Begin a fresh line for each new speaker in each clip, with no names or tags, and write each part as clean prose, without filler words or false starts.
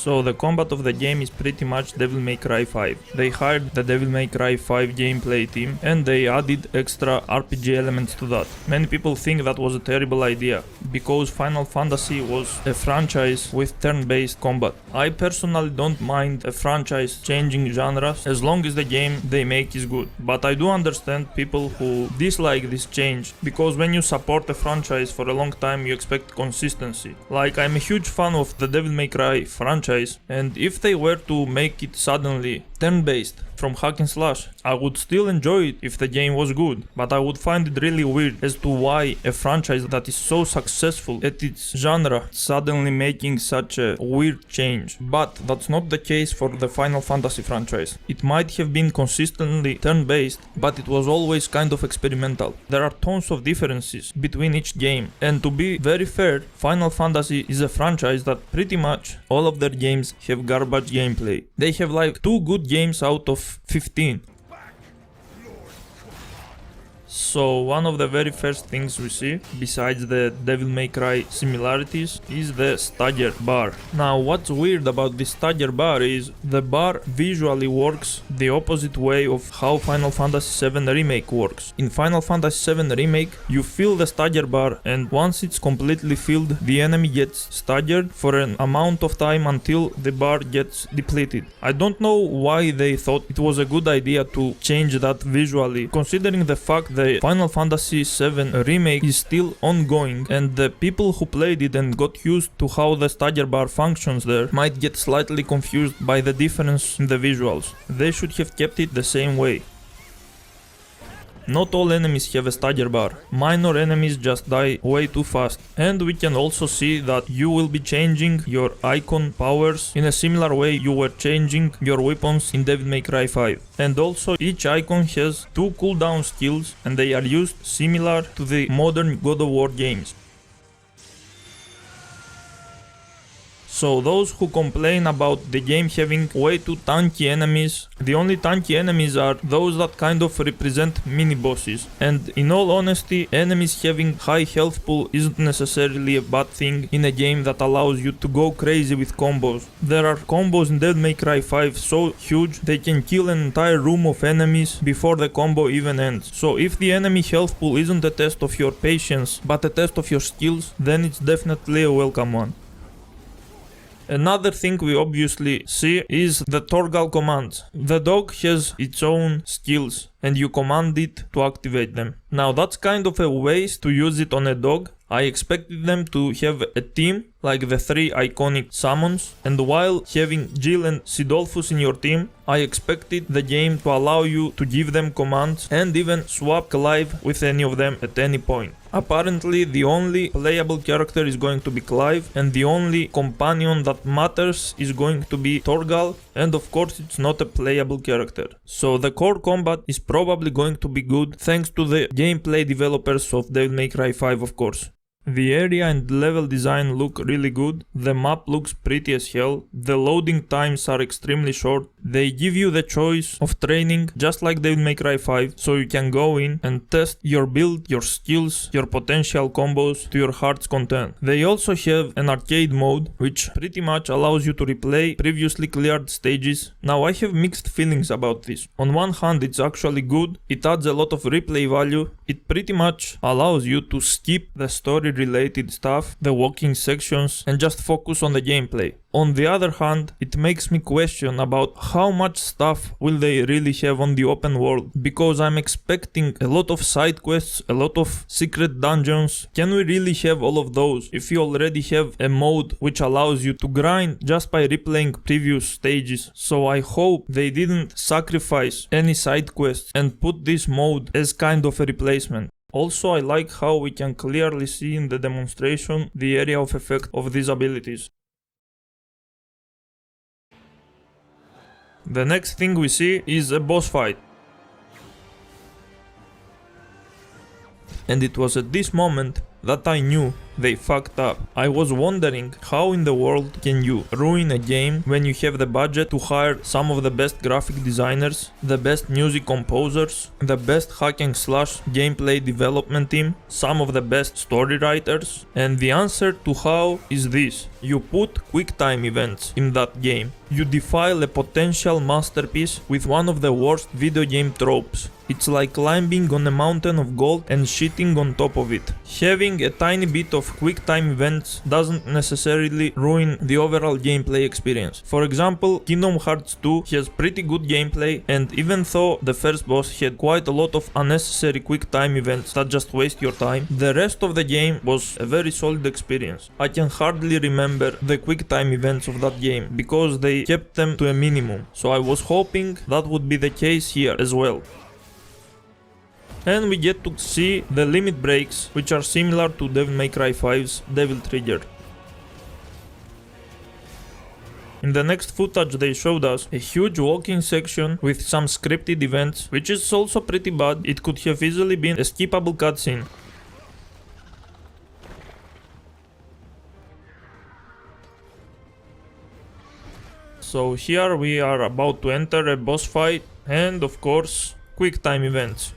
So the combat of the game is pretty much Devil May Cry 5. They hired the Devil May Cry 5 gameplay team and they added extra RPG elements to that. Many people think that was a terrible idea, because Final Fantasy was a franchise with turn-based combat. I personally don't mind a franchise changing genres as long as the game they make is good. But I do understand people who dislike this change, because when you support a franchise for a long time you expect consistency. Like, I'm a huge fan of the Devil May Cry franchise, and if they were to make it suddenly turn-based from hack and slash, I would still enjoy it if the game was good, but I would find it really weird as to why a franchise that is so successful at its genre suddenly making such a weird change. But that's not the case for the Final Fantasy franchise. It might have been consistently turn-based, but it was always kind of experimental. There are tons of differences between each game, and to be very fair, Final Fantasy is a franchise that pretty much all of their games have garbage gameplay. They have like 2 good games out of 15. So one of the very first things we see, besides the Devil May Cry similarities, is the stagger bar. Now what's weird about this stagger bar is the bar visually works the opposite way of how Final Fantasy VII Remake works. In Final Fantasy VII Remake, you fill the stagger bar, and once it's completely filled, the enemy gets staggered for an amount of time until the bar gets depleted. I don't know why they thought it was a good idea to change that visually, considering the fact the Final Fantasy VII Remake is still ongoing, and the people who played it and got used to how the stagger bar functions there might get slightly confused by the difference in the visuals. They should have kept it the same way. Not all enemies have a stagger bar. Minor enemies just die way too fast. And we can also see that you will be changing your icon powers in a similar way you were changing your weapons in Devil May Cry 5. And also each icon has 2 cooldown skills, and they are used similar to the modern God of War games. So those who complain about the game having way too tanky enemies, the only tanky enemies are those that kind of represent mini-bosses. And in all honesty, enemies having high health pool isn't necessarily a bad thing in a game that allows you to go crazy with combos. There are combos in Devil May Cry 5 so huge they can kill an entire room of enemies before the combo even ends. So if the enemy health pool isn't a test of your patience but a test of your skills, then it's definitely a welcome one. Another thing we obviously see is the Torgal commands. The dog has its own skills and you command it to activate them. Now that's kind of a waste to use it on a dog. I expected them to have a team like the 3 iconic summons, and while having Jill and Sidolphus in your team, I expected the game to allow you to give them commands and even swap Clive with any of them at any point. Apparently the only playable character is going to be Clive, and the only companion that matters is going to be Torgal, and of course it's not a playable character. So the core combat is probably going to be good thanks to the gameplay developers of Devil May Cry 5, of course. The area and level design look really good, the map looks pretty as hell, the loading times are extremely short, they give you the choice of training just like Devil May Cry 5, so you can go in and test your build, your skills, your potential combos to your heart's content. They also have an arcade mode, which pretty much allows you to replay previously cleared stages. Now I have mixed feelings about this. On one hand it's actually good, it adds a lot of replay value, it pretty much allows you to skip the story related stuff, the walking sections, and just focus on the gameplay. On the other hand, it makes me question about how much stuff will they really have on the open world, because I'm expecting a lot of side quests, a lot of secret dungeons. Can we really have all of those if you already have a mode which allows you to grind just by replaying previous stages? So I hope they didn't sacrifice any side quests and put this mode as kind of a replacement. Also, I like how we can clearly see in the demonstration the area of effect of these abilities. The next thing we see is a boss fight. And it was at this moment that I knew they fucked up. I was wondering how in the world can you ruin a game when you have the budget to hire some of the best graphic designers, the best music composers, the best hack and slash gameplay development team, some of the best story writers, and the answer to how is this: you put quick time events in that game. You defile a potential masterpiece with one of the worst video game tropes. It's like climbing on a mountain of gold and shitting on top of it. Having a tiny bit of quick time events doesn't necessarily ruin the overall gameplay experience. For example, Kingdom Hearts 2 has pretty good gameplay, and even though the first boss had quite a lot of unnecessary quick time events that just waste your time, the rest of the game was a very solid experience. I can hardly remember the quick time events of that game because they kept them to a minimum, so I was hoping that would be the case here as well. And we get to see the limit breaks, which are similar to Devil May Cry 5's Devil Trigger. In the next footage they showed us a huge walking section with some scripted events, which is also pretty bad. It could have easily been a skippable cutscene. So here we are about to enter a boss fight, and of course, quick time events.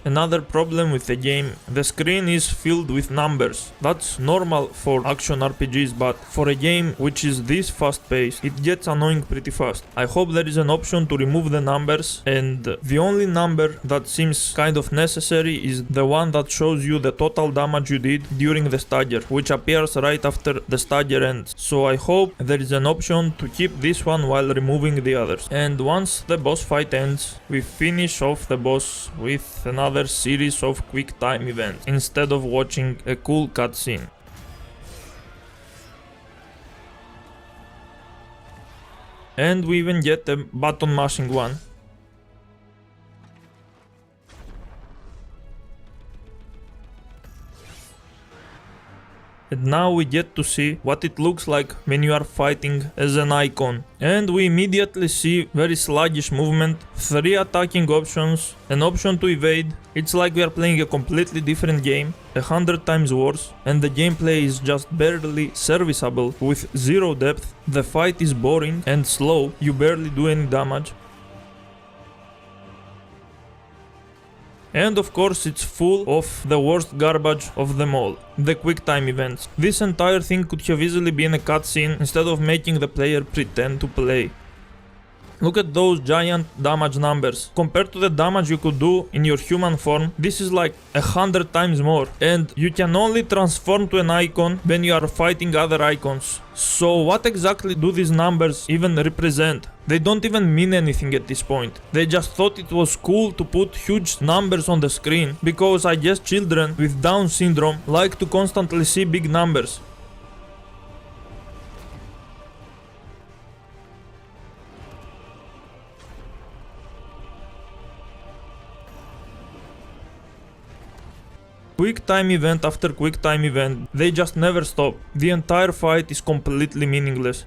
Another problem with the game, the screen is filled with numbers. That's normal for action RPGs, but for a game which is this fast paced, it gets annoying pretty fast. I hope there is an option to remove the numbers, and the only number that seems kind of necessary is the one that shows you the total damage you did during the stagger, which appears right after the stagger ends. So I hope there is an option to keep this one while removing the others. And once the boss fight ends, we finish off the boss with another series of quick time events instead of watching a cool cutscene. And we even get a button mashing one. And now we get to see what it looks like when you are fighting as an icon. And we immediately see very sluggish movement, 3 attacking options, an option to evade. It's like we are playing a completely different game, 100 times worse, and the gameplay is just barely serviceable with 0 depth. The fight is boring and slow, you barely do any damage. And of course it's full of the worst garbage of them all, the quick time events. This entire thing could have easily been a cutscene instead of making the player pretend to play. Look at those giant damage numbers. Compared to the damage you could do in your human form, this is like 100 times more. And you can only transform to an icon when you are fighting other icons. So what exactly do these numbers even represent? They don't even mean anything at this point. They just thought it was cool to put huge numbers on the screen, because I guess children with Down syndrome like to constantly see big numbers. Quick time event after quick time event, they just never stop. The entire fight is completely meaningless.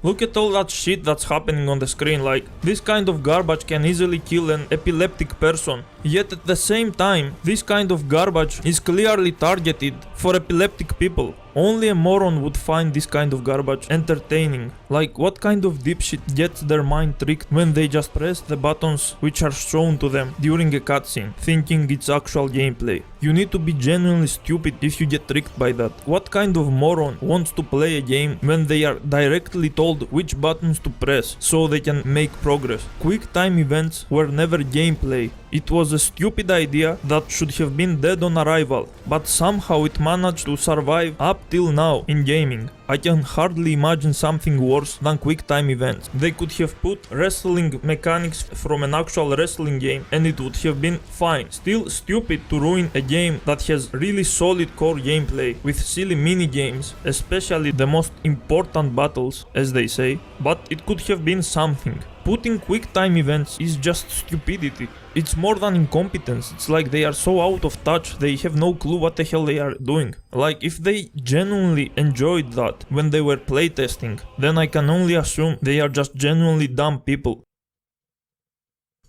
Look at all that shit that's happening on the screen, like, this kind of garbage can easily kill an epileptic person. Yet at the same time, this kind of garbage is clearly targeted for epileptic people. Only a moron would find this kind of garbage entertaining. Like, what kind of dipshit gets their mind tricked when they just press the buttons which are shown to them during a cutscene, thinking it's actual gameplay? You need to be genuinely stupid if you get tricked by that. What kind of moron wants to play a game when they are directly told which buttons to press so they can make progress? Quick time events were never gameplay. It was a stupid idea that should have been dead on arrival, but somehow it managed to survive up till now in gaming. I can hardly imagine something worse than quick time events. They could have put wrestling mechanics from an actual wrestling game and it would have been fine. Still stupid to ruin a game that has really solid core gameplay with silly mini games, especially the most important battles, as they say, but it could have been something. Putting quick time events is just stupidity. It's more than incompetence. It's like they are so out of touch, they have no clue what the hell they are doing. Like, if they genuinely enjoyed that when they were playtesting, then I can only assume they are just genuinely dumb people.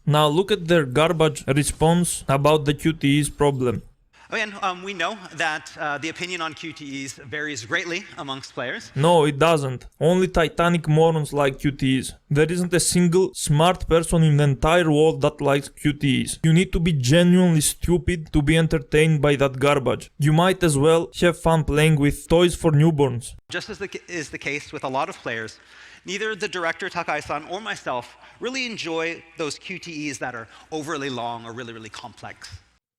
Now look at their garbage response about the QTE's problem.
Again, we know that the opinion on QTEs varies greatly amongst players.
No, it doesn't. Only titanic morons like QTEs. There isn't a single smart person in the entire world that likes QTEs. You need to be genuinely stupid to be entertained by that garbage. You might as well have fun playing with toys for newborns.
Just as is the case with a lot of players, neither the director Takai-san or myself really enjoy those QTEs that are overly long or really complex.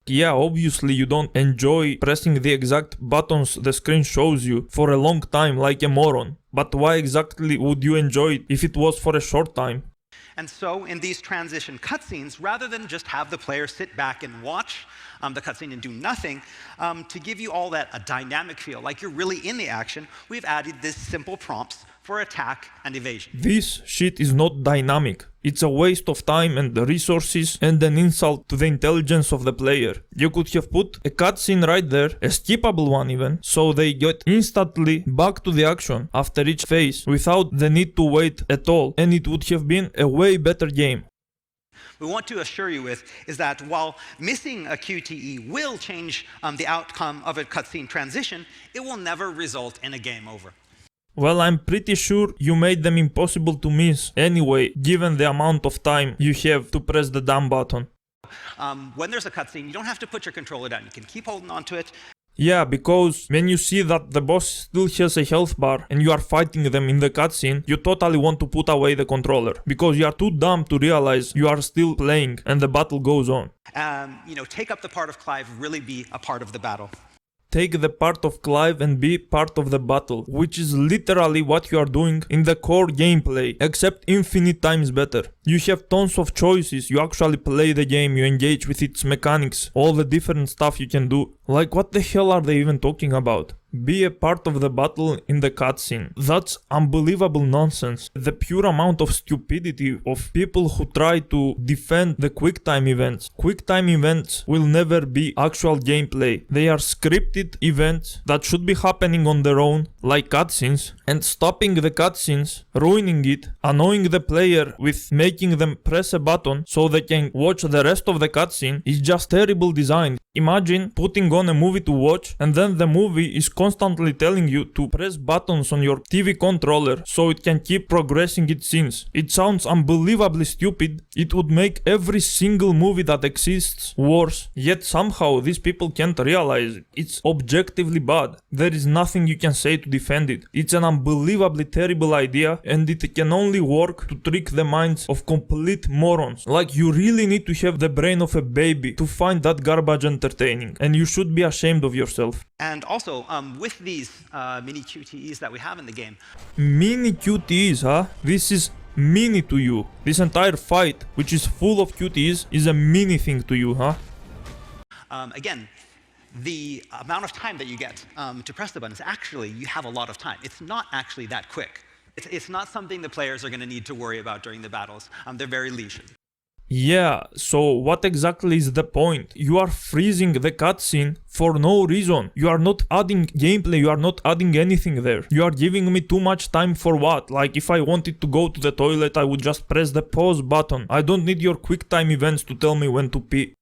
Yeah, obviously you don't enjoy pressing the exact buttons the screen shows you for a long time like a moron. But why exactly would you enjoy it if it was for a short time?
And so in these transition cutscenes, rather than just have the player sit back and watch the cutscene and do nothing, to give you all that a dynamic feel, like you're really in the action, we've added these simple prompts for attack and evasion.
This shit is not dynamic. It's a waste of time and resources and an insult to the intelligence of the player. You could have put a cutscene right there, a skippable one even, so they get instantly back to the action after each phase without the need to wait at all, and it would have been a way better game.
We want to assure you with is that while missing a QTE will change the outcome of a cutscene transition, it will never result in a game over.
Well, I'm pretty sure you made them impossible to miss anyway, given the amount of time you have to press the damn button.
When there's a cutscene, you don't have to put your controller down. You can keep holding on to it.
Yeah, because when you see that the boss still has a health bar and you are fighting them in the cutscene, you totally want to put away the controller, because you are too dumb to realize you are still playing and the battle goes on.
Take up the part of Clive, really be a part of the battle.
Take the part of Clive and be part of the battle, which is literally what you are doing in the core gameplay, except infinite times better. You have tons of choices, you actually play the game, you engage with its mechanics, all the different stuff you can do. Like, what the hell are they even talking about? Be a part of the battle in the cutscene. That's unbelievable nonsense. The pure amount of stupidity of people who try to defend the QuickTime events. QuickTime events will never be actual gameplay. They are scripted events that should be happening on their own, like cutscenes, and stopping the cutscenes, ruining it, annoying the player with making them press a button so they can watch the rest of the cutscene is just terrible design. Imagine putting on a movie to watch and then the movie is constantly telling you to press buttons on your TV controller so it can keep progressing its scenes. It sounds unbelievably stupid. It would make every single movie that exists worse, yet somehow these people can't realize it. It's objectively bad. There is nothing you can say to defend it. It's an unbelievably terrible idea and it can only work to trick the minds of complete morons. Like, you really need to have the brain of a baby to find that garbage entertaining, and you should be ashamed of yourself.
And also, with these mini QTEs that we have in the game.
Mini QTEs, huh? This is mini to you. This entire fight, which is full of QTEs, is a mini thing to you, huh?
Again, the amount of time that you get to press the buttons, actually, you have a lot of time. It's not actually that quick. It's not something the players are going to need to worry about during the battles. They're very leisurely.
Yeah, so what exactly is the point? You are freezing the cutscene for no reason. You are not adding gameplay, you are not adding anything there. You are giving me too much time for what? Like, if I wanted to go to the toilet, I would just press the pause button. I don't need your QuickTime events to tell me when to pee.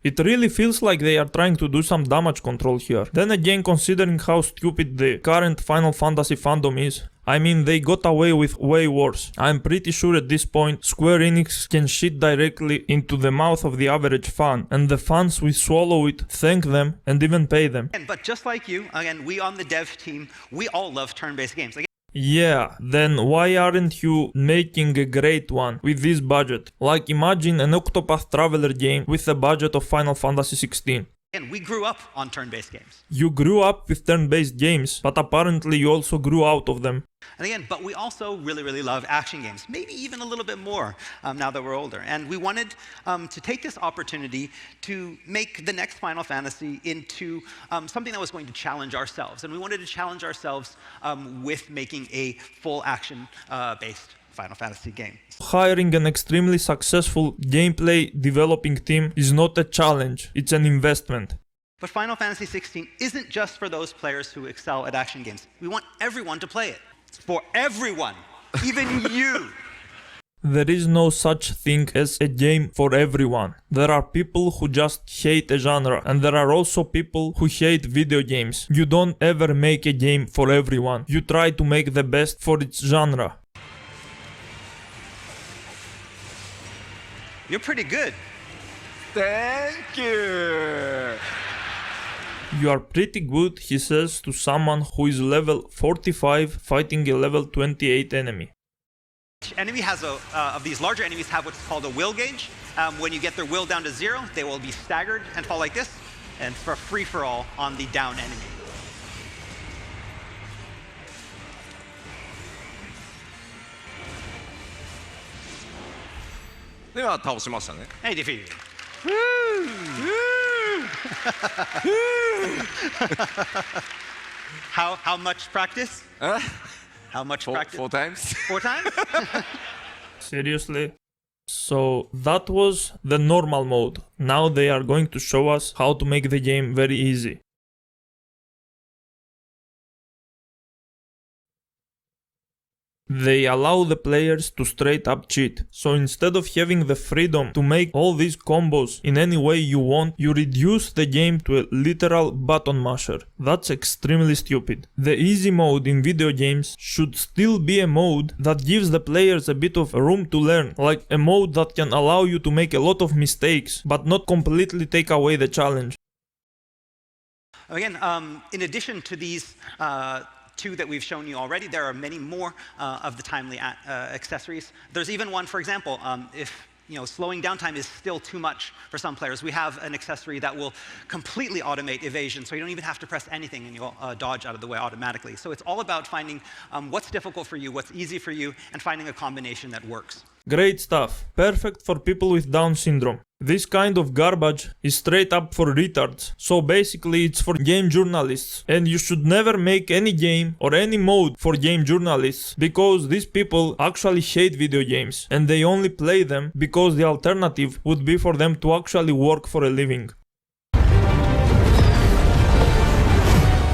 It really feels like they are trying to do some damage control here. Then again, considering how stupid the current Final Fantasy fandom is, I mean, they got away with way worse. I'm pretty sure at this point Square Enix can shit directly into the mouth of the average fan, and the fans will swallow it, thank them, and even pay them.
But just like you, again, we on the dev team, we all love turn-based games.
Yeah, then why aren't you making a great one with this budget? Like, imagine an Octopath Traveler game with the budget of Final Fantasy 16.
And we grew up on turn-based games.
You grew up with turn-based games, but apparently you also grew out of them.
And again, but we also really love action games, maybe even a little bit more now that we're older. And we wanted to take this opportunity to make the next Final Fantasy into something that was going to challenge ourselves. And we wanted to challenge ourselves with making a full action-based Final Fantasy game.
Hiring an extremely successful gameplay developing team is not a challenge, it's an investment.
But Final Fantasy 16 isn't just for those players who excel at action games. We want everyone to play it. It's for everyone, even you.
There is no such thing as a game for everyone. There are people who just hate a genre, and there are also people who hate video games. You don't ever make a game for everyone. You try to make the best for its genre.
You're pretty good.
Thank you.
You are pretty good, he says to someone who is level 45 fighting a level 28 enemy.
Each enemy has of these larger enemies have what's called a will gauge. When you get their will down to 0, they will be staggered and fall like this, and for free-for-all on the down enemy.
They defeated him.
Hey, defeated. How much practice? How much practice?
4 times.
4 times?
Seriously? So that was the normal mode. Now they are going to show us how to make the game very easy. They allow the players to straight up cheat. So instead of having the freedom to make all these combos in any way you want, you reduce the game to a literal button masher. That's extremely stupid. The easy mode in video games should still be a mode that gives the players a bit of room to learn, like a mode that can allow you to make a lot of mistakes, but not completely take away the challenge.
Again, in addition to these 2 that we've shown you already, there are many more of the timely accessories. There's even one, for example, if slowing down time is still too much for some players, we have an accessory that will completely automate evasion, so you don't even have to press anything and you'll dodge out of the way automatically. So it's all about finding what's difficult for you, what's easy for you, and finding a combination that works.
Great stuff. Perfect for people with Down syndrome. This kind of garbage is straight up for retards, so basically it's for game journalists, and you should never make any game or any mode for game journalists, because these people actually hate video games and they only play them because the alternative would be for them to actually work for a living.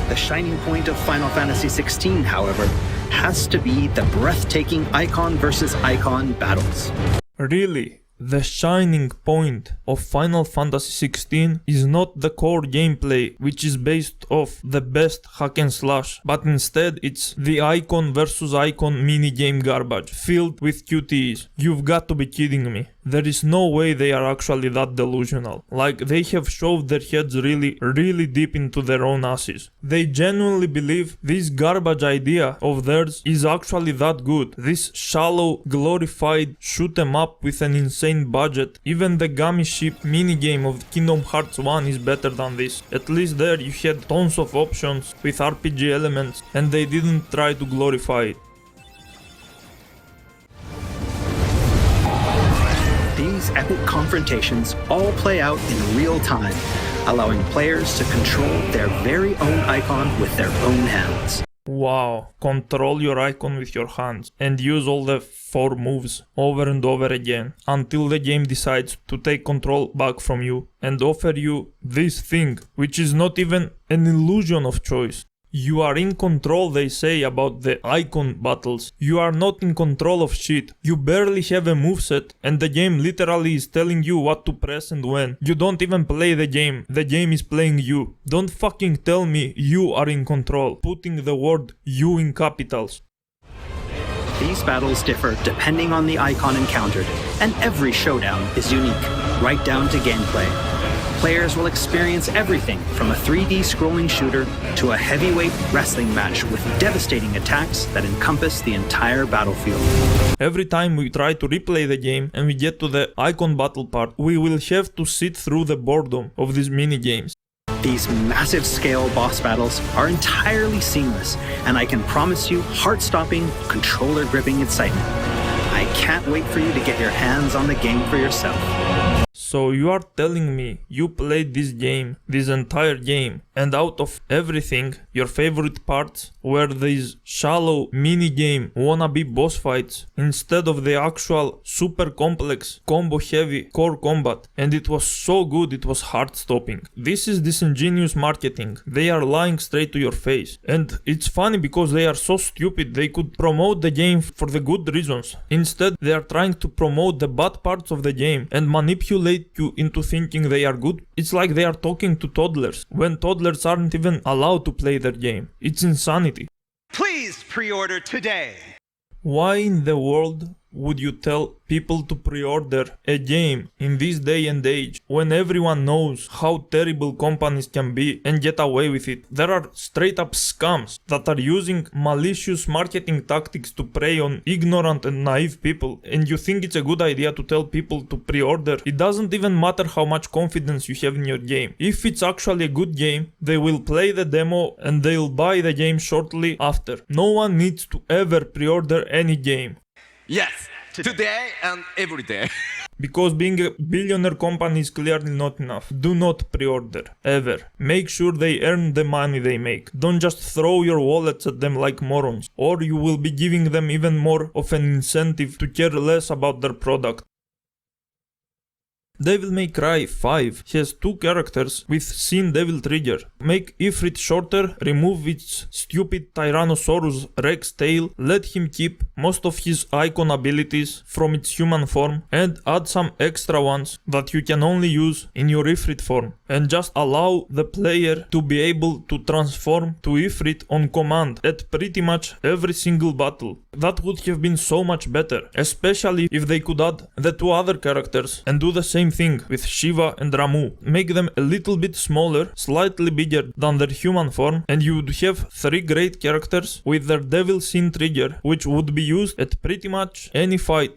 The shining point of Final Fantasy XVI, however, has to be the breathtaking icon versus icon battles.
Really? The shining point of Final Fantasy XVI is not the core gameplay, which is based off the best hack and slash, but instead it's the icon versus icon minigame garbage, filled with QTEs. You've got to be kidding me. There is no way they are actually that delusional. Like, they have shoved their heads really deep into their own asses. They genuinely believe this garbage idea of theirs is actually that good. This shallow, glorified shoot 'em up with an insane budget. Even the Gummy Ship minigame of Kingdom Hearts 1 is better than this. At least there you had tons of options with RPG elements and they didn't try to glorify it.
These epic confrontations all play out in real time, allowing players to control their very own icon with their own hands.
Wow, control your icon with your hands and use all the 4 moves over and over again until the game decides to take control back from you and offer you this thing, which is not even an illusion of choice. You are in control, they say about the icon battles. You are not in control of shit. You barely have a moveset and the game literally is telling you what to press and when. You don't even play the game is playing you. Don't fucking tell me you are in control, putting the word you in capitals.
These battles differ depending on the icon encountered, and every showdown is unique, right down to gameplay. Players will experience everything from a 3D scrolling shooter to a heavyweight wrestling match with devastating attacks that encompass the entire battlefield.
Every time we try to replay the game and we get to the icon battle part, we will have to sit through the boredom of these minigames.
These massive scale boss battles are entirely seamless, and I can promise you heart-stopping, controller-gripping excitement. I can't wait for you to get your hands on the game for yourself.
So you are telling me you played this game, this entire game, and out of everything, your favorite parts were these shallow mini-game wannabe boss fights instead of the actual super complex combo-heavy core combat, and it was so good it was heart-stopping. This is disingenuous marketing. They are lying straight to your face, and it's funny because they are so stupid they could promote the game for the good reasons. Instead, they are trying to promote the bad parts of the game and manipulate you into thinking they are good. It's like they are talking to toddlers when toddlers aren't even allowed to play their game. It's insanity.
Please pre-order today.
Why in the world would you tell people to pre-order a game in this day and age when everyone knows how terrible companies can be and get away with it? There are straight up scams that are using malicious marketing tactics to prey on ignorant and naive people, and you think it's a good idea to tell people to pre-order. It doesn't even matter how much confidence you have in your game. If it's actually a good game, they will play the demo and they'll buy the game shortly after. No one needs to ever pre-order any game.
Yes, today and every day.
Because being a billionaire company is clearly not enough. Do not pre-order, ever. Make sure they earn the money they make. Don't just throw your wallets at them like morons, or you will be giving them even more of an incentive to care less about their product. Devil May Cry 5 has 2 characters with Sin Devil Trigger. Make Ifrit shorter, remove its stupid Tyrannosaurus Rex tail, let him keep most of his icon abilities from its human form, and add some extra ones that you can only use in your Ifrit form. And just allow the player to be able to transform to Ifrit on command at pretty much every single battle. That would have been so much better, especially if they could add the 2 other characters and do the same thing with Shiva and Ramu. Make them a little bit smaller, slightly bigger than their human form, and you would have 3 great characters with their Devil Sin Trigger, which would be used at pretty much any fight.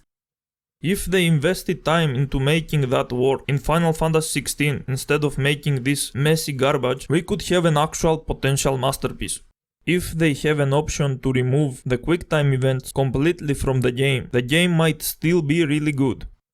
If they invested time into making that work in Final Fantasy XVI instead of making this messy garbage, we could have an actual potential masterpiece. If they have an option to remove the QuickTime events completely from the game might still be really good.